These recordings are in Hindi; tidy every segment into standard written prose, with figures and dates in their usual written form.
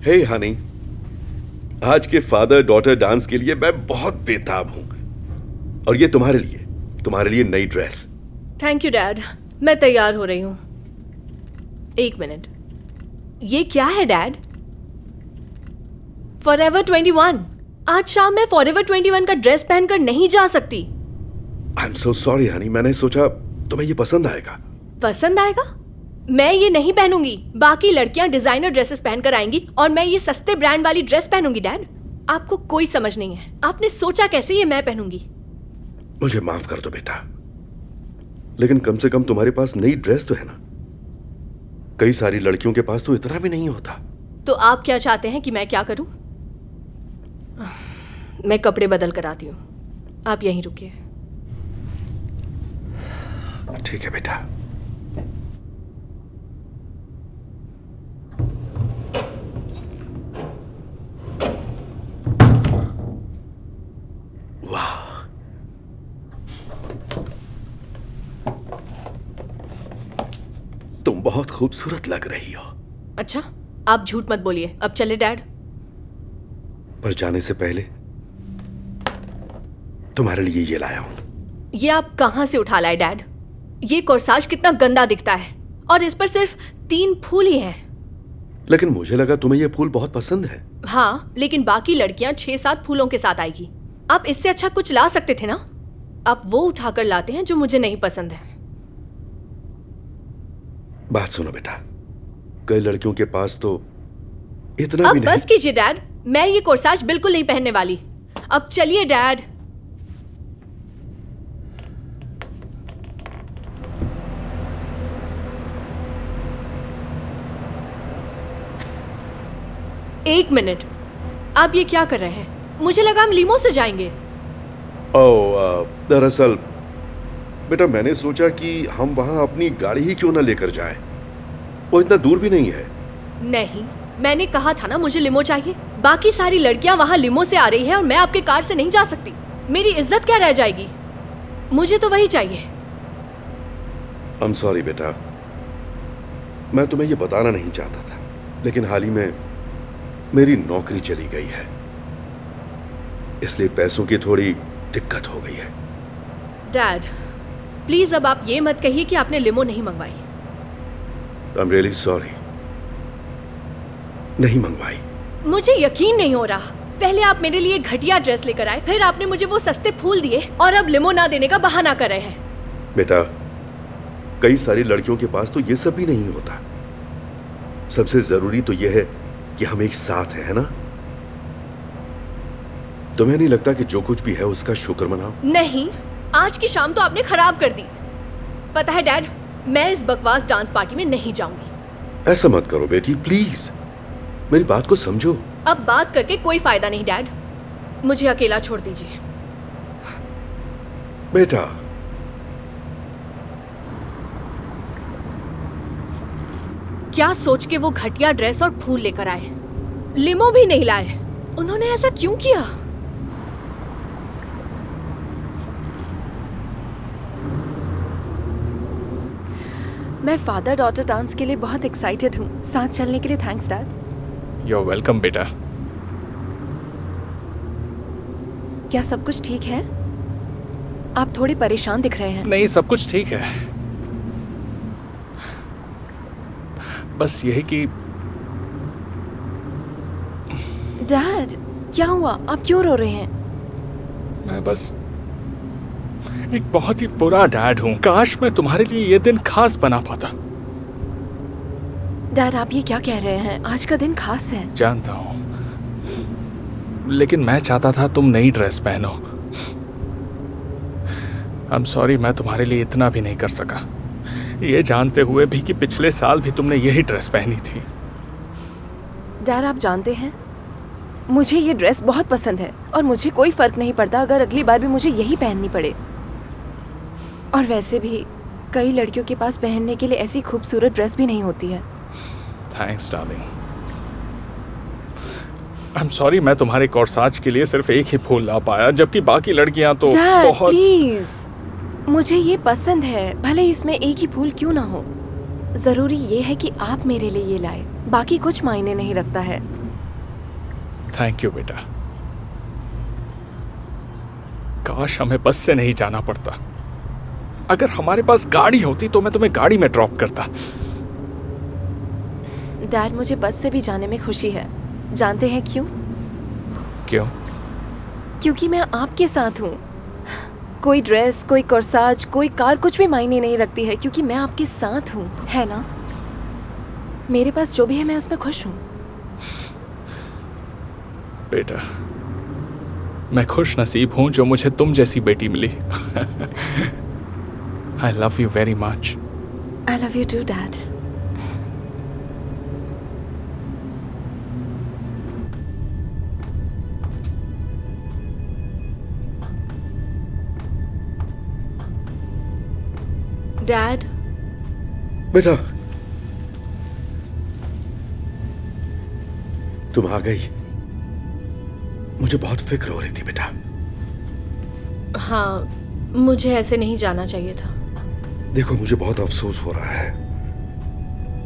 हे हनी, आज के फादर डॉटर डांस के लिए मैं बहुत बेताब हूं, और ये तुम्हारे लिए नई ड्रेस। थैंक यू डैड, मैं तैयार हो रही हूँ। एक मिनट, ये क्या है डैड? फॉरएवर 21। आज शाम मैं फॉरएवर 21 का ड्रेस पहनकर नहीं जा सकती। I am so sorry Honey, मैंने सोचा तुम्हें ये पसंद आएगा। पसंद आएगा? मैं ये नहीं पहनूंगी। बाकी लड़कियां डिजाइनर ड्रेसेस पहनकर आएंगी और मैं ये सस्ते ब्रांड वाली ड्रेस पहनूंगी। डैड, आपको कोई समझ नहीं है। आपने सोचा कैसे ये मैं पहनूंगी? मुझे माफ कर दो बेटा, लेकिन कम से कम तुम्हारे पास नई ड्रेस तो है ना। कई सारी लड़कियों के पास तो इतना भी नहीं होता। तो आप क्या चाहते हैं कि मैं क्या करूं? मैं कपड़े बदल कर आती हूँ, आप यहीं रुकिए। ठीक है बेटा। वाह, तुम बहुत खूबसूरत लग रही हो। अच्छा, आप झूठ मत बोलिए। अब चले डैड। पर जाने से पहले तुम्हारे लिए ये लाया हूं। ये आप कहां से उठा लाए डैड? ये कोर्साज कितना गंदा दिखता है, और इस पर सिर्फ 3 फूल ही हैं। लेकिन मुझे लगा तुम्हें ये फूल बहुत पसंद है। हाँ, लेकिन बाकी लड़कियां 6-7 फूलों के साथ आएगी। आप इससे अच्छा कुछ ला सकते थे ना। आप वो उठाकर लाते हैं जो मुझे नहीं पसंद है। बात सुनो बेटा, कई लड़कियों के पास तो इतना अब भी नहीं। बस कीजिए डैड, मैं ये कोर्साज बिल्कुल नहीं पहनने वाली। अब चलिए डैड। एक मिनट, आप ये क्या कर रहे हैं? मुझे लगा हम लीमो से जाएंगे। दरअसल बेटा, मैंने सोचा कि हम वहां अपनी गाड़ी ही क्यों ना लेकर जाएं। वो इतना दूर भी नहीं है। नहीं, मैंने कहा था ना मुझे लिमो चाहिए। बाकी सारी लड़कियां वहां लिमो से आ रही हैं और मैं आपके कार से नहीं जा सकती। मेरी इज्जत क्या रह जाएगी? मुझे तो वही चाहिए। आई एम सॉरी बेटा, मैं तुम्हें ये बताना नहीं चाहता था, लेकिन हाल ही में मेरी नौकरी चली गई है, इसलिए पैसों की थोड़ी दिक्कत हो गई है। डैड, प्लीज अब आप ये मत कहिए कि आपने लिमो नहीं मंगवाई। आई एम रियली सॉरी, नहीं मंगवाई। मुझे यकीन नहीं हो रहा। पहले आप मेरे लिए घटिया ड्रेस लेकर आए, फिर आपने मुझे वो सस्ते फूल दिए, और अब लिमो ना देने का बहाना कर रहे हैं। बेटा, कई सारी लड़कियों के पास तो ये सब भी नहीं होता। सबसे जरूरी तो यह है कि हम एक साथ हैं, है ना? तुम्हें नहीं लगता कि जो कुछ भी है उसका शुक्र मनाओ? नहीं, आज की शाम तो आपने खराब कर दी। पता है डैड, मैं इस बकवास डांस पार्टी में नहीं जाऊंगी। ऐसा मत करो बेटी, प्लीज मेरी बात को समझो। अब बात करके कोई फायदा नहीं डैड, मुझे अकेला छोड़ दीजिए। बेटा, क्या सोच के वो घटिया ड्रेस और फूल लेकर आए? लिमो भी नहीं लाए। उन्होंने ऐसा क्यों किया? मैं फादर डॉटर डांस के लिए बहुत एक्साइटेड हूँ। साथ चलने के लिए thanks dad. You are welcome बेटा। क्या सब कुछ ठीक है? आप थोड़े परेशान दिख रहे हैं। नहीं, सब कुछ ठीक है। बस यही कि डैड, क्या हुआ? आप क्यों रो रहे हैं? मैं बस एक बहुत ही बुरा डैड हूँ। काश मैं तुम्हारे लिए ये दिन खास बना पाता। डैड, आप ये क्या कह रहे हैं? आज का दिन खास है। जानता हूँ, लेकिन मैं चाहता था तुम नई ड्रेस पहनो। आई एम सॉरी, मैं तुम्हारे लिए इतना भी नहीं कर सका, ये जानते हुए भी कि पिछले साल भी तुमने यही ड्रेस पहनी थी। डैड, आप जानते हैं मुझे ये ड्रेस बहुत पसंद है, और मुझे कोई फर्क नहीं पड़ता अगर अगली बार भी मुझे यही पहननी पड़े। और वैसे भी कई लड़कियों के पास पहनने के लिए ऐसी खूबसूरत ड्रेस भी नहीं होती है। Thanks darling. I am sorry, मैं तुम्हारे कोर्साज के लिए सिर्फ एक ही फूल ला पाया, जबकि बाकी लड़कियां तो डैड, बहुत। प्लीज, मुझे ये पसंद है, भले इसमें एक ही फूल क्यों ना हो। जरूरी ये है कि आप मेरे लिए ये लाए, बाकी कुछ मायने नहीं रखता है। थैंक यू बेटा। काश हमें बस से नहीं जाना पड़ता। अगर हमारे पास गाड़ी होती तो मैं तुम्हें गाड़ी में ड्रॉप करता। डैड, मुझे बस से भी जाने में खुशी है। जानते हैं क्यों? क्यों? क्योंकि मैं आपके साथ हूँ। कोई ड्रेस, कोई कोर्साज, कोई कार कुछ भी मायने नहीं रखती है, क्योंकि मैं आपके साथ हूँ, है ना? मेरे पास जो भी है मैं उसमें खुश हूँ। बेटा, मैं खुश नसीब हूं जो मुझे तुम जैसी बेटी मिली। I love you very much. I love you too dad. Dad, बेटा, तुम आ गई। मुझे बहुत फिक्र हो रही थी बेटा। हाँ, मुझे ऐसे नहीं जाना चाहिए था। देखो, मुझे बहुत अफसोस हो रहा है।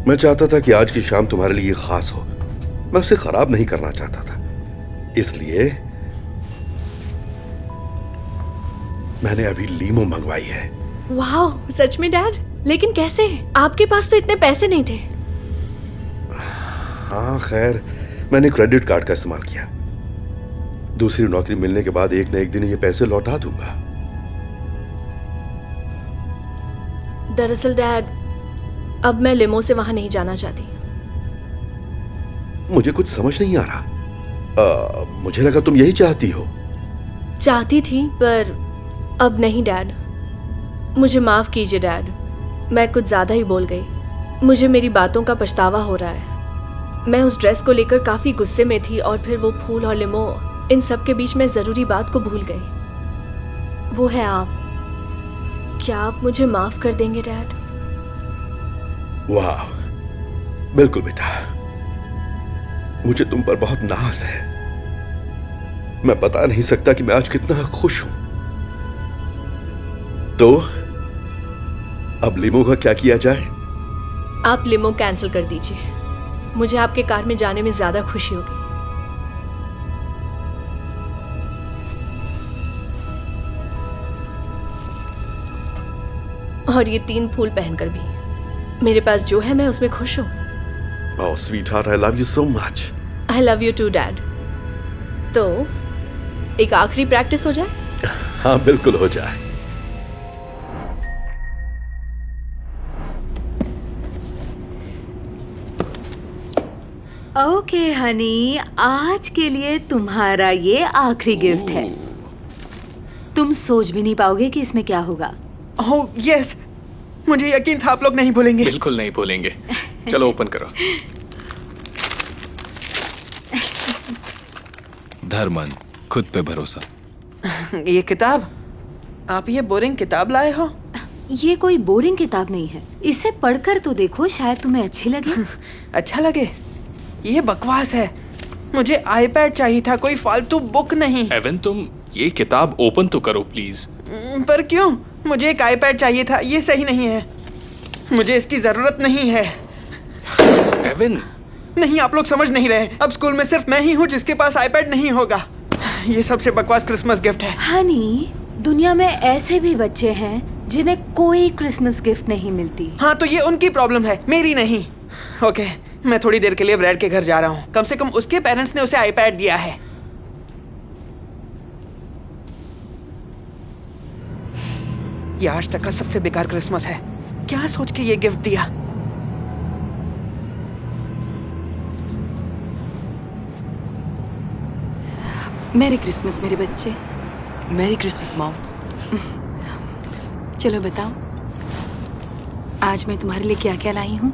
मैं चाहता था कि आज की शाम तुम्हारे लिए खास हो। मैं उसे खराब नहीं करना चाहता था, इसलिए मैंने अभी लीमो मंगवाई है। वाह, सच में डैड? लेकिन कैसे? आपके पास तो इतने पैसे नहीं थे। हाँ खैर, मैंने क्रेडिट कार्ड का इस्तेमाल किया। दूसरी नौकरी मिलने के बाद एक न एक दिन ये पैसे लौटा दूंगा। दरअसल डैड, अब मैं लिमो से वहां नहीं जाना चाहती। मुझे कुछ समझ नहीं आ रहा। मुझे लगा तुम यही चाहती हो। चाहती थी, पर अब नहीं डैड। मुझे माफ कीजिए डैड, मैं कुछ ज्यादा ही बोल गई। मुझे मेरी बातों का पछतावा हो रहा है। मैं उस ड्रेस को लेकर काफी गुस्से में थी, और फिर वो फूल और लिमो, इन सब के बीच में जरूरी बात को भूल गई। वो है आप। क्या आप मुझे माफ कर देंगे डैड? वाह, बिल्कुल बेटा। मुझे तुम पर बहुत नाज है। मैं बता नहीं सकता कि मैं आज कितना खुश हूं। तो अब लिमो का क्या किया जाए? आप लिमो कैंसिल कर दीजिए। मुझे आपके कार में जाने में ज्यादा खुशी होगी। और ये 3 फूल पहनकर भी। मेरे पास जो है मैं उसमें खुश हूँ। Oh, sweetheart, I love you so much. I love you too dad. तो एक आखिरी प्रैक्टिस हो जाए? हाँ, बिल्कुल हो जाए। ओके हनी, आज के लिए तुम्हारा ये आखिरी गिफ्ट है। तुम सोच भी नहीं पाओगे कि इसमें क्या होगा। ओह यस, मुझे यकीन था आप लोग नहीं भूलेंगे। बिल्कुल नहीं भूलेंगे। चलो ओपन करो। धर्मन, खुद पे भरोसा। ये किताब, आप ये बोरिंग किताब लाए हो? ये कोई बोरिंग किताब नहीं है। इसे पढ़कर तो देखो, शायद तुम्हें अच्छी लगे। अच्छा लगे? ये बकवास है। मुझे आईपैड चाहिए था, कोई फालतू बुक नहीं। एवन, तुम ये किताब ओपन तो करो प्लीज। पर क्यों? मुझे एक आईपैड चाहिए था। ये सही नहीं है। मुझे इसकी जरूरत नहीं है। एवन, नहीं, आप लोग समझ नहीं रहे। अब स्कूल में सिर्फ मैं ही हूँ जिसके पास आईपैड नहीं होगा। ये सबसे बकवास क्रिसमस गिफ्ट है। हनी, दुनिया में ऐसे भी बच्चे हैं जिन्हें कोई क्रिसमस गिफ्ट नहीं मिलती। हाँ, तो ये उनकी प्रॉब्लम है, मेरी नहीं। ओके, मैं थोड़ी देर के लिए ब्रैड के घर जा रहा हूँ। कम से कम उसके पेरेंट्स ने उसे आईपैड दिया है। ये आज तक का सबसे बेकार क्रिसमस है। क्या सोच के ये गिफ्ट दिया? मैरी क्रिसमस मेरे बच्चे। Merry Christmas mom. चलो बताओ, आज मैं तुम्हारे लिए क्या क्या लाई हूँ।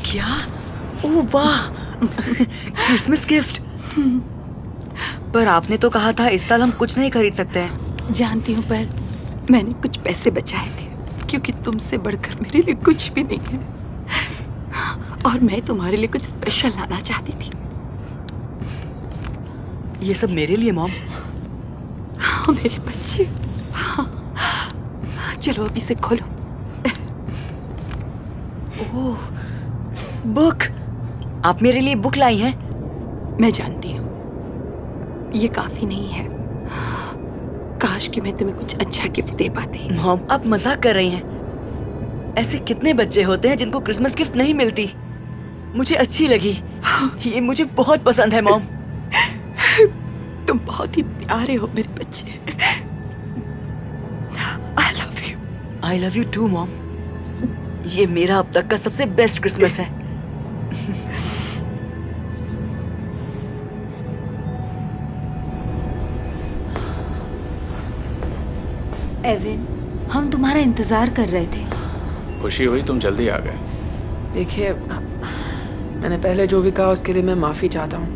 क्या? ओह वाह, क्रिसमस गिफ्ट। पर आपने तो कहा था इस साल हम कुछ नहीं खरीद सकते हैं। जानती हूँ, पर मैंने कुछ पैसे बचाए थे, क्योंकि तुमसे बढ़कर मेरे लिए कुछ भी नहीं है, और मैं तुम्हारे लिए कुछ स्पेशल लाना चाहती थी। ये सब मेरे लिए मॉम? हाँ मेरे बच्चे, हाँ। चलो अब इसे खोलो। ओह, बुक। आप मेरे लिए बुक लाई हैं? मैं जानती हूँ ये काफी नहीं है। काश कि मैं तुम्हें कुछ अच्छा गिफ्ट दे पाती। मॉम, आप मजाक कर रही हैं। ऐसे कितने बच्चे होते हैं जिनको क्रिसमस गिफ्ट नहीं मिलती। मुझे अच्छी लगी, ये मुझे बहुत पसंद है मॉम। तुम बहुत ही प्यारे हो मेरे बच्चे। I love you. I love you too mom. ये मेरा अब तक का सबसे बेस्ट क्रिसमस है। एविन, हम तुम्हारा इंतजार कर रहे थे। खुशी हुई तुम जल्दी आ गए। देखिए, मैंने पहले जो भी कहा उसके लिए मैं माफ़ी चाहता हूँ।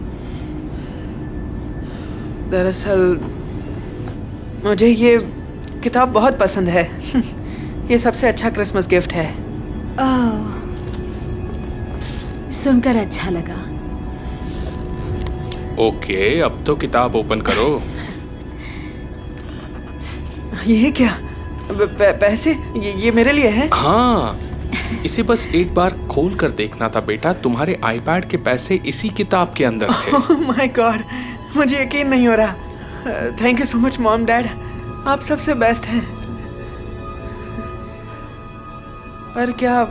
दरअसल मुझे ये किताब बहुत पसंद है। ये सबसे अच्छा क्रिसमस गिफ्ट है। ओह, सुनकर अच्छा लगा। ओके, अब तो किताब ओपन करो। ये क्या? पैसे? ये मेरे लिए है? हाँ, इसे बस एक बार खोल कर देखना था बेटा। तुम्हारे आईपैड के पैसे इसी किताब के अंदर थे। ओह माय गॉड, मुझे यकीन नहीं हो रहा। Thank you so much mom dad, आप सबसे बेस्ट हैं। पर क्या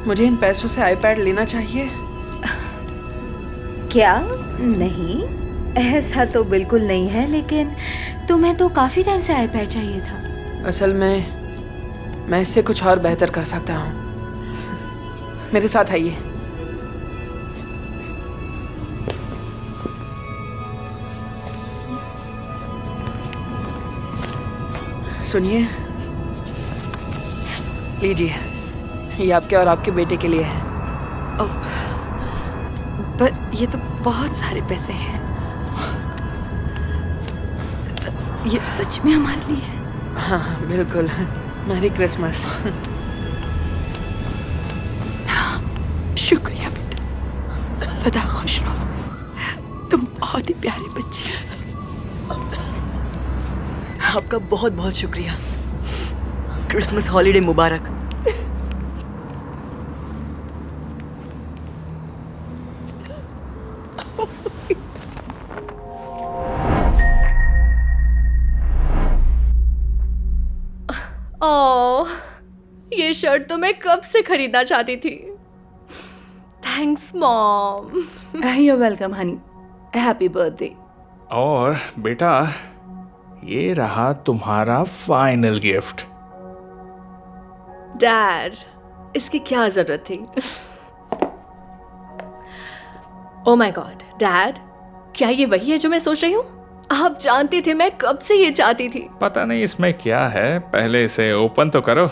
मुझे इन पैसों से आईपैड लेना चाहिए? क्या? नहीं, ऐसा तो बिल्कुल नहीं है, लेकिन तुम्हें तो काफी टाइम से आईपैड चाहिए था। असल में मैं इससे कुछ और बेहतर कर सकता हूँ। मेरे साथ आइए। सुनिए, लीजिए, ये आपके और आपके बेटे के लिए है। पर ये तो बहुत सारे पैसे हैं। ये सच में हमारे लिए है? हाँ हाँ बिल्कुल। Merry Christmas. शुक्रिया बेटा, सदा खुश रहो। तुम बहुत ही प्यारे बच्चे हो। आपका बहुत बहुत शुक्रिया। क्रिसमस हॉलीडे मुबारक। ओह, ये शर्ट तो मैं कब से खरीदना चाहती थी। Thanks mom. You're welcome, honey. Happy birthday. और बेटा, ये रहा तुम्हारा फाइनल गिफ्ट। डैड, इसकी क्या जरूरत थी? ओह माय गॉड, डैड, क्या ये वही है जो मैं सोच रही हूँ? आप जानते थे मैं कब से ये चाहती थी। पता नहीं इसमें क्या है, पहले इसे ओपन तो करो।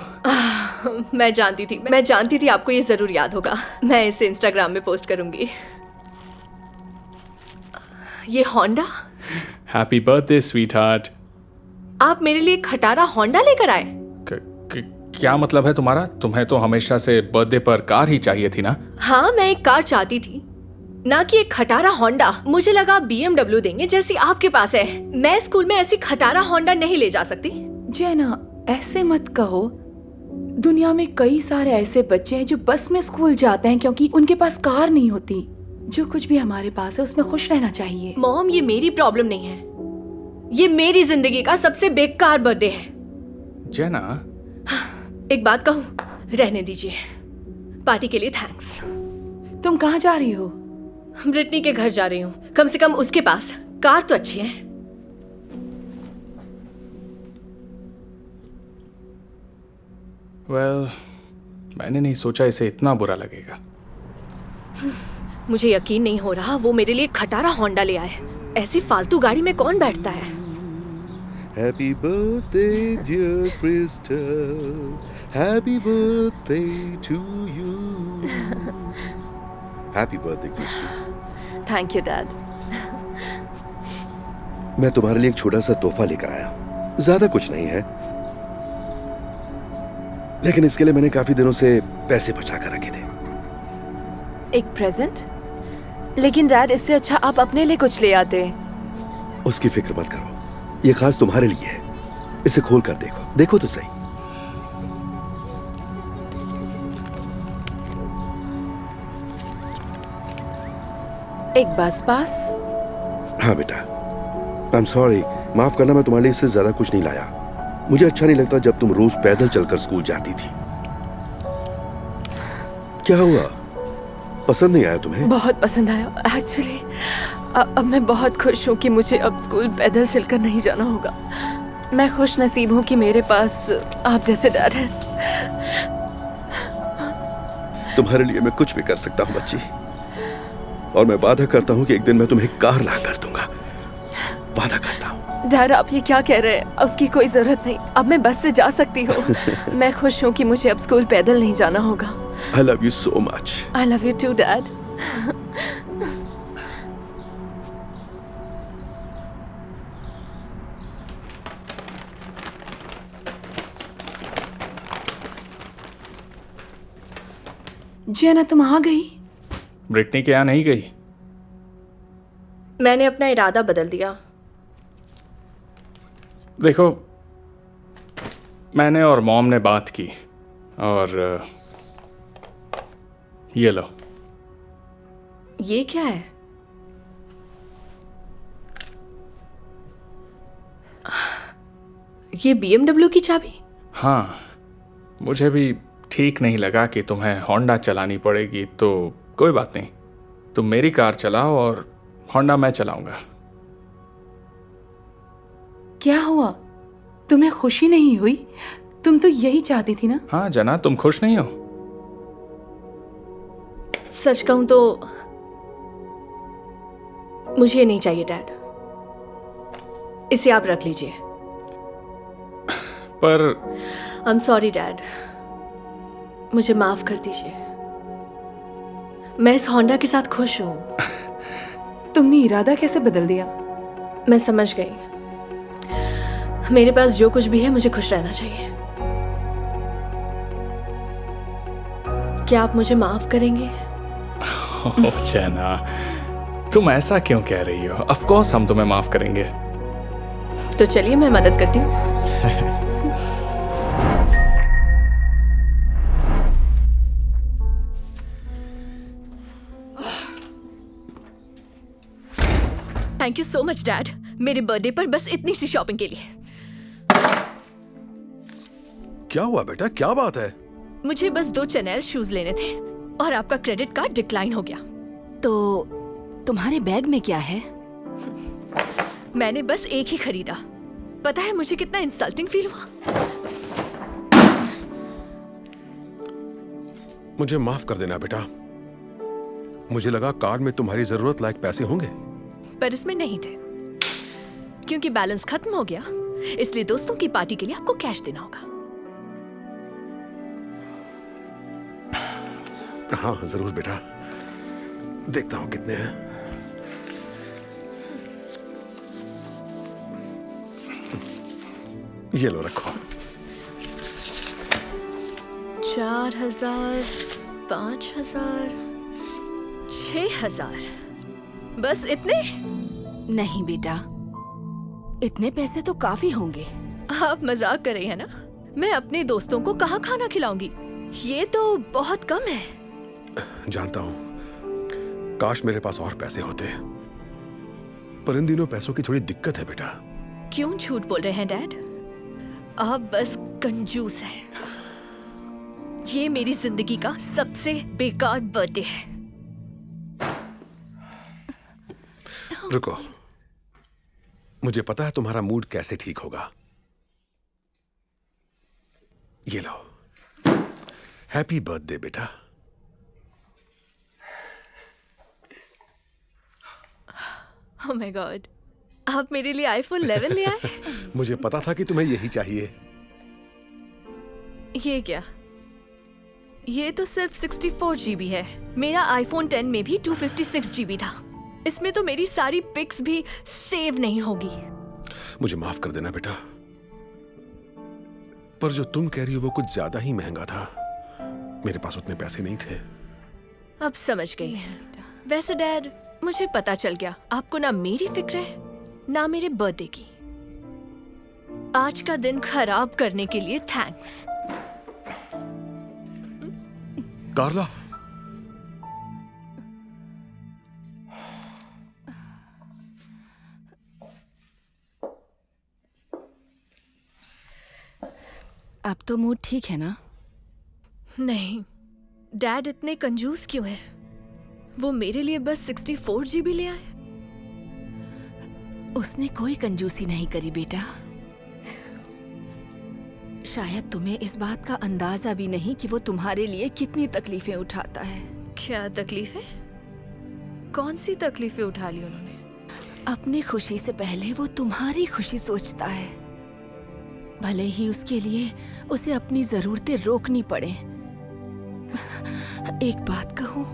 मैं जानती थी आपको ये जरूर याद होगा। मैं इसे इंस्टाग्राम में पोस्ट करूंगी। ये Honda? Happy birthday sweet heart. आप मेरे लिए खटारा होंडा लेकर आए? क्या मतलब है तुम्हारा? तुम्हें तो हमेशा से बर्थडे पर कार ही चाहिए थी ना? हाँ, मैं एक कार चाहती थी, ना कि एक खटारा होंडा। मुझे लगा BMW देंगे जैसी आपके पास है। मैं स्कूल में ऐसी खटारा होंडा नहीं ले जा सकती। जेना, ऐसे मत कहो। दुनिया में कई सारे ऐसे बच्चे हैं जो बस में स्कूल जाते हैं क्योंकि उनके पास कार नहीं होती। जो कुछ भी हमारे पास है उसमें खुश रहना चाहिए। मॉम, ये मेरी प्रॉब्लम नहीं है। ये मेरी जिंदगी का सबसे बेकार बर्थडे है। जेना, एक बात कहूँ, रहने दीजिए। पार्टी के लिए थैंक्स। तुम कहाँ जा रही हो? ब्रिटनी के घर जा रही हूँ। कम से कम उसके पास कार तो अच्छी है। वेल, मैंने नहीं सोचा इसे इतना बुरा लगेगा। मुझे यकीन नहीं हो रहा वो मेरे लिए खटारा होंडा ले आए। ऐसी फालतू गाड़ी में कौन बैठता है? Happy birthday dear Crystal, happy birthday to you. Happy birthday Crystal. Thank you dad. मैं तुम्हारे लिए एक छोटा सा तोहफा लेकर आया। ज्यादा कुछ नहीं है, लेकिन इसके लिए मैंने काफी दिनों से पैसे बचा कर रखे थे। एक प्रेजेंट? लेकिन डैड, इससे अच्छा आप अपने लिए कुछ ले आते। उसकी फिक्र मत करो, ये खास तुम्हारे लिए है। इसे खोल कर देखो, देखो तो सही। एक बस पास? हाँ बेटा, आई एम सॉरी, माफ करना, मैं तुम्हारे लिए इससे ज्यादा कुछ नहीं लाया। मुझे अच्छा नहीं लगता जब तुम रोज पैदल चलकर स्कूल जाती थी। क्या हुआ, पसंद नहीं आया तुम्हें? बहुत पसंद आया एक्चुअली। अब मैं बहुत खुश हूँ कि मुझे अब स्कूल पैदल चलकर नहीं जाना होगा। मैं खुश नसीब हूँ कि मेरे पास आप जैसे डैड हैं। तुम्हारे लिए मैं कुछ भी कर सकता हूँ बच्ची, और मैं वादा करता हूँ कि एक दिन मैं तुम्हें कार ला कर दूंगा, वादा करता हूँ। डैड, आप ये क्या कह रहे हैं? उसकी कोई जरूरत नहीं, अब मैं बस से जा सकती हूँ। मैं खुश हूँ कि मुझे अब स्कूल पैदल नहीं जाना होगा। I love you so much. I love you too, Dad. Ziana, तुम आ गई? ब्रिटनी के यहाँ नहीं गई? मैंने अपना इरादा बदल दिया। देखो, मैंने और मॉम ने बात की और ये लो। ये क्या है? ये BMW की चाबी? हाँ, मुझे भी ठीक नहीं लगा कि तुम्हें होंडा चलानी पड़ेगी, तो कोई बात नहीं, तुम मेरी कार चलाओ और होंडा मैं चलाऊंगा। क्या हुआ, तुम्हें खुशी नहीं हुई? तुम तो यही चाहती थी ना? हाँ जना, तुम खुश नहीं हो? सच कहूं तो मुझे ये नहीं चाहिए डैड, इसे आप रख लीजिए। पर आई एम सॉरी डैड, मुझे माफ कर दीजिए। मैं इस होंडा के साथ खुश हूं। तुमने इरादा कैसे बदल दिया? मैं समझ गई, मेरे पास जो कुछ भी है मुझे खुश रहना चाहिए। क्या आप मुझे माफ करेंगे? ओह जना, तुम ऐसा क्यों कह रही हो? ऑफ कोर्स हम तुम्हें माफ करेंगे। तो चलिए मैं मदद करती हूँ। Thank you so much dad, मेरे बर्थडे पर बस इतनी सी शॉपिंग के लिए। क्या हुआ बेटा, क्या बात है? मुझे बस 2 चैनल शूज लेने थे और आपका क्रेडिट कार्ड डिक्लाइन हो गया। तो तुम्हारे बैग में क्या है? मैंने बस एक ही खरीदा। पता है मुझे कितना इंसल्टिंग फील हुआ। मुझे माफ कर देना बेटा, मुझे लगा कार में तुम्हारी जरूरत लायक पैसे होंगे, पर इसमें नहीं थे, क्योंकि बैलेंस खत्म हो गया, इसलिए दोस्तों की पार्टी के लिए आपको कैश देना होगा। हाँ जरूर बेटा, देखता हूं कितने हैं। ये लो रखो। 4,000, 5,000, 6,000, बस इतने? नहीं बेटा, इतने पैसे तो काफी होंगे। आप मजाक कर रही हैं ना? मैं अपने दोस्तों को कहाँ खाना खिलाऊंगी? ये तो बहुत कम है। जानता हूं, काश मेरे पास और पैसे होते, पर इन दिनों पैसों की थोड़ी दिक्कत है बेटा। क्यों झूठ बोल रहे हैं डैड? आप बस कंजूस हैं। ये मेरी जिंदगी का सबसे बेकार बर्थडे है। रुको, मुझे पता है तुम्हारा मूड कैसे ठीक होगा। ये लो, हैप्पी बर्थडे बेटा। ओह माय गॉड, आप मेरे लिए iPhone 11 ले आए? मुझे पता था कि तुम्हें यही चाहिए। ये क्या? ये तो सिर्फ 64 GB है। मेरा iPhone 10 में भी 256 GB था। इसमें तो मेरी सारी पिक्स भी सेव नहीं होगी। मुझे माफ कर देना बेटा, पर जो तुम कह रही हो वो कुछ ज्यादा ही महंगा था। मेरे पास उतने पैसे नहीं थे। अब समझ गई। वैसे डैड, मुझे पता चल गया आपको ना मेरी फिक्र है ना मेरे बर्थडे की। आज का दिन खराब करने के लिए थैंक्स। कार्ला, अब तो मूड ठीक है ना? नहीं, डैड इतने कंजूस क्यों है? वो मेरे लिए बस 64 GB ले आए। उसने कोई कंजूसी नहीं करी बेटा। शायद तुम्हें इस बात का अंदाजा भी नहीं कि वो तुम्हारे लिए कितनी तकलीफें उठाता है। क्या तकलीफें? कौन सी तकलीफें उठा ली उन्होंने? अपनी खुशी से पहले वो तुम्हारी खुशी सोचता है, भले ही उसके लिए उसे अपनी जरूरतें रोकनी पड़े। एक बात कहूं,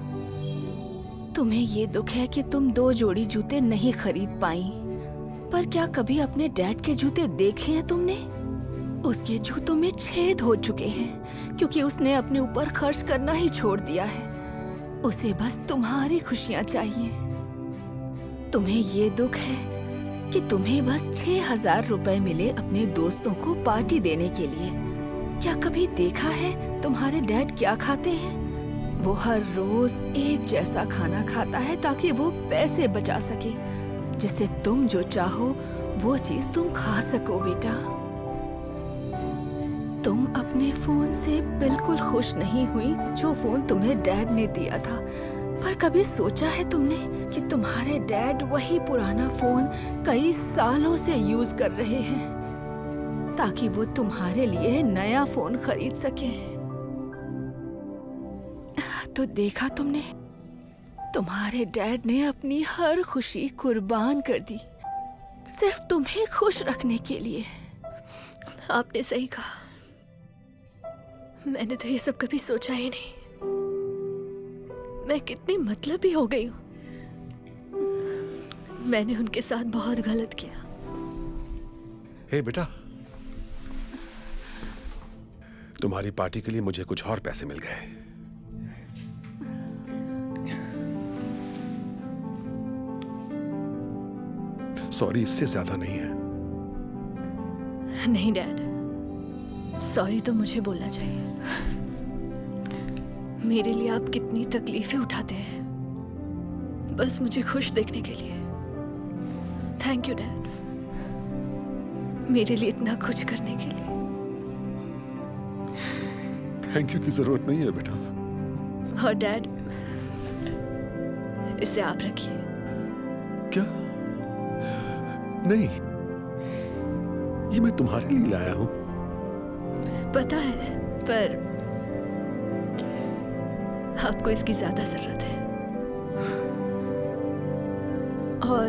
तुम्हें ये दुख है कि तुम 2 जोड़ी जूते नहीं खरीद पाई, पर क्या कभी अपने डैड के जूते देखे हैं तुमने? उसके जूतों में छेद हो चुके हैं क्योंकि उसने अपने ऊपर खर्च करना ही छोड़ दिया है। उसे बस तुम्हारी खुशियां चाहिए। तुम्हें ये दुख है कि तुम्हें बस 6,000 रुपए मिले अपने दोस्तों को पार्टी देने के लिए। क्या कभी देखा है तुम्हारे डैड क्या खाते हैं? वो हर रोज एक जैसा खाना खाता है ताकि वो पैसे बचा सके, जिससे तुम जो चाहो वो चीज तुम खा सको बेटा। तुम अपने फोन से बिल्कुल खुश नहीं हुई जो फोन तुम्हें डैड ने दिया था, पर कभी सोचा है तुमने कि तुम्हारे डैड वही पुराना फोन कई सालों से यूज कर रहे हैं ताकि वो तुम्हारे लिए नया फोन खरीद सके? तो देखा तुमने, तुम्हारे डैड ने अपनी हर खुशी कुर्बान कर दी सिर्फ तुम्हें खुश रखने के लिए। आपने सही कहा, मैंने तो ये सब कभी सोचा ही नहीं। मैं कितनी मतलबी हो गई हूँ। मैंने उनके साथ बहुत गलत किया। हे बेटा, तुम्हारी पार्टी के लिए मुझे कुछ और पैसे मिल गए। सॉरी, इससे ज्यादा नहीं है। नहीं डैड, सॉरी तो मुझे बोलना चाहिए। मेरे लिए आप कितनी तकलीफें उठाते हैं बस मुझे खुश देखने के लिए। थैंक यू डैड, मेरे लिए इतना कुछ करने के लिए। थैंक यू की जरूरत नहीं है बेटा। और डैड, इसे आप रखिए। क्या? नहीं, ये मैं तुम्हारे लिए लाया हूं। पता है, पर आपको इसकी ज्यादा जरूरत है। और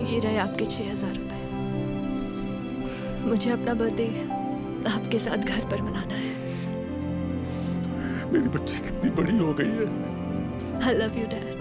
ये रहे आपके 6,000 रुपए। मुझे अपना बर्थडे आपके साथ घर पर मनाना है। मेरी बच्ची कितनी बड़ी हो गई है। आई लव यू डैड।